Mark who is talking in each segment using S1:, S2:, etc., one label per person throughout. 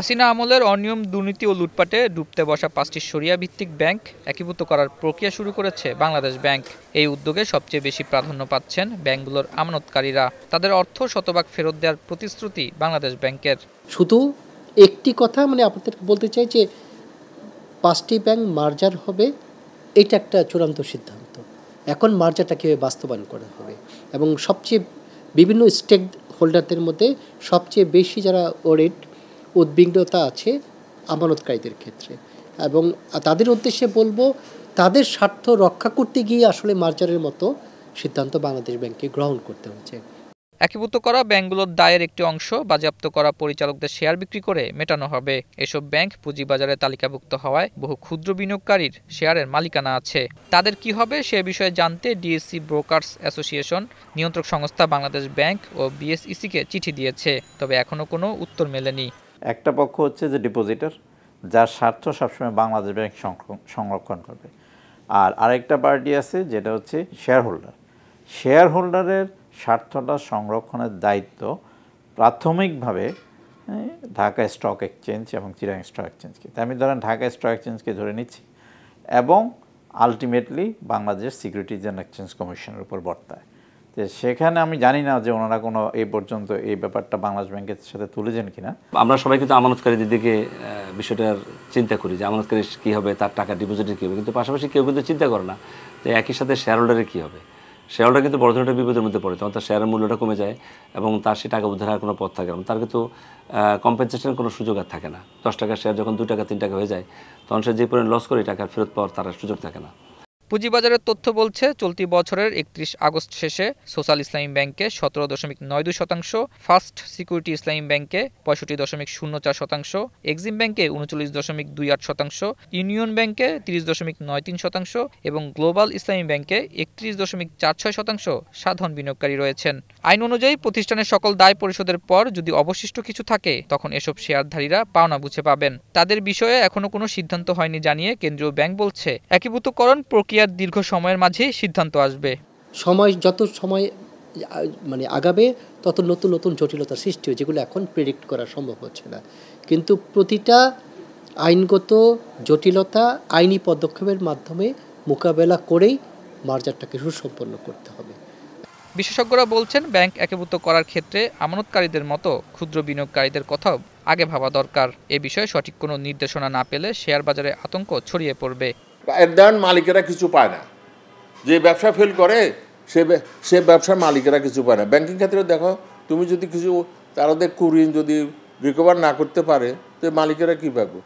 S1: হাসিনা আমলের অনিয়ম, দুর্নীতি ও লুটপাটে ডুবতে বসা ৫টি শরিয়া ভিত্তিক ব্যাংক একীভূত করার প্রক্রিয়া শুরু করেছে বাংলাদেশ ব্যাংক। এই উদ্যোগে সবচেয়ে বেশি প্রাধান্য পাচ্ছেন ব্যাংকগুলোর আমানতকারীরা। তাদের অর্থ শতভাগ ফেরত দেওয়ার প্রতিশ্রুতি বাংলাদেশ ব্যাংকের।
S2: শুধু একটি কথা আপনাদেরকে বলতে চাই যে 5টি ব্যাংক মার্জার হবে, এটা একটা চূড়ান্ত সিদ্ধান্ত। এখন মার্জারটা কীভাবে বাস্তবায়ন করা হবে এবং সবচেয়ে বিভিন্ন স্টেক হোল্ডারদের মধ্যে সবচেয়ে বেশি যারা উদ্বিগ্নতা আছে আমানতকারীদের ক্ষেত্রে, এবং তাদের উদ্দেশ্যে বলবো তাদের স্বার্থ রক্ষা করতে গিয়ে আসলে মার্জারের মতো সিদ্ধান্ত বাংলাদেশ ব্যাংকে গ্রহণ করতে হচ্ছে।
S1: একীভূত করা ব্যাংকগুলোর দায়ের একটি অংশ বাজেয়াপ্ত করা পরিচালকদের শেয়ার বিক্রি করে মেটানো হবে। এসব ব্যাংক পুঁজিবাজারে তালিকাভুক্ত হওয়ায় বহু ক্ষুদ্র বিনিয়োগকারীর শেয়ারের মালিকানা আছে। তাদের কি হবে সে বিষয়ে জানতে ডিএসসি ব্রোকার্স অ্যাসোসিয়েশন, নিয়ন্ত্রক সংস্থা বাংলাদেশ ব্যাংক ও বিএসইসিকে চিঠি দিয়েছে, তবে এখনো কোনো উত্তর মেলেনি।
S3: একটা পক্ষ হচ্ছে যে ডিপোজিটর, যার স্বার্থ সবসময় বাংলাদেশ ব্যাংক সংরক্ষণ করবে, আর আরেকটা পার্টি আছে যেটা হচ্ছে শেয়ার হোল্ডারের স্বার্থটা সংরক্ষণের দায়িত্ব প্রাথমিকভাবে ঢাকা স্টক এক্সচেঞ্জ এবং চিটাগাং স্টক এক্সচেঞ্জকে। তাই আমি ধরেন ঢাকা স্টক এক্সচেঞ্জকে ধরে নিচ্ছি এবং ultimately Bangladesh securities and exchange কমিশনের উপর বর্তায়। তো সেখানে আমি জানি না যে ওনারা কোনো এই পর্যন্ত এই ব্যাপারটা বাংলাদেশ ব্যাংকের সাথে তুলেছেন কিনা।
S4: আমরা সবাই কিন্তু আমানতকারীদের দিকে বিষয়টার চিন্তা করি যে আমানতকারী কী হবে, তার টাকা ডিপোজিটের কী হবে, কিন্তু পাশাপাশি কেউ কিন্তু চিন্তা করে না যে একই সাথে শেয়ার হোল্ডারের কী হবে। শেয়ার হোল্ডার কিন্তু বড় ধরনের বিপদের মধ্যে পড়ে, তখন তার শেয়ারের মূল্যটা কমে যায় এবং তার সে টাকা উদ্ধারের কোনো পথ থাকে না, তার কিন্তু কম্পেনসেশনের কোনো সুযোগ আর থাকে না। 10 টাকার শেয়ার যখন 2 টাকা 3 টাকা হয়ে যায় তখন সে যে পরিমাণ লস করে টাকার ফেরত পাওয়ার তার সুযোগ থাকে না।
S1: পুঁজিবাজারের তথ্য বলছে চলতি বছরের 31 আগস্ট শেষে সোশ্যাল ইসলামী ব্যাংকে 17.92%, ফার্স্ট সিকিউরিটি ইসলামী ব্যাংকে 65.04%, এক্সিম ব্যাংকে 39.28%, ইউনিয়ন ব্যাংকে 30.93% এবং গ্লোবাল ইসলামী ব্যাংকে 31.46% সাধারণ বিনিয়োগকারী রয়েছেন। আইন অনুযায়ী প্রতিষ্ঠানের সকল দায় পরিশোধের পর যদি অবশিষ্ট কিছু থাকে তখন এসব শেয়ারধারীরা পাওনা বুঝে পাবেন। তাদের বিষয়ে এখনো কোনো সিদ্ধান্ত হয়নি জানিয়ে কেন্দ্রীয় ব্যাংক বলছে একীভূতকরণ প্রক্রিয়া দীর্ঘ সময়ের মাঝে সিদ্ধান্ত আসবে।
S2: যত সময় আগাবে তত নতুন নতুন জটিলতা সৃষ্টি হয়, যেগুলো এখন প্রেডিক্ট করা সম্ভব হচ্ছে না। কিন্তু প্রতিটা আইনগত জটিলতা আইনি পদক্ষেপের মাধ্যমে মোকাবেলা করেই মার্জারটাকে সুসম্পন্ন করতে হবে।
S1: বিশেষজ্ঞরা বলছেন ব্যাংক একীভূত করার ক্ষেত্রে আমানতকারীদের মতো ক্ষুদ্র বিনিয়োগকারীদের কথাও আগে ভাবা দরকার। এ বিষয়ে সঠিক কোনো নির্দেশনা না পেলে শেয়ার বাজারে আতঙ্ক ছড়িয়ে পড়বে।
S5: মালিকেরা কিছু পায় না, যে ব্যবসা ফেল করে সে ব্যবসার মালিকেরা কিছু পায় না। ব্যাংকিং ক্ষেত্রে দেখো, তুমি যদি কিছু তাদের কুরিন যদি রিকভার না করতে পারে তো মালিকেরা কী পাবে?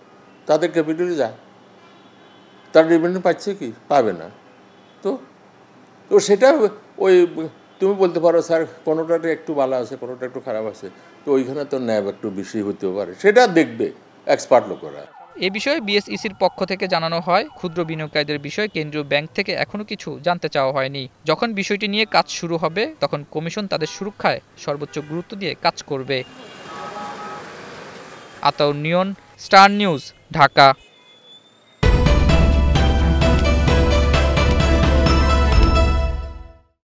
S5: তাদের ক্যাপিটালে যায়, তার রেভিনিউ পাচ্ছে কি? পাবে না। তো সেটা ওই তুমি বলতে পারো স্যার কোনোটা একটু ভালো আছে, কোনোটা একটু খারাপ আছে, তো ওইখানে তো ন্যাব একটু বেশি হতেও পারে, সেটা দেখবে এক্সপার্ট লোকেরা।
S1: এ বিষয়ে বিএসইসির পক্ষ থেকে জানানো হয়, ক্ষুদ্র বিনিয়োগকারীদের বিষয়ে কেন্দ্রীয় ব্যাংক থেকে এখনো কিছু জানতে চাওয়া হয়নি। যখন বিষয়টি নিয়ে কাজ শুরু হবে তখন কমিশন তাদের সুরক্ষায় সর্বোচ্চ গুরুত্ব দিয়ে কাজ করবে। আতাউর নিয়ন, স্টার নিউজ, ঢাকা।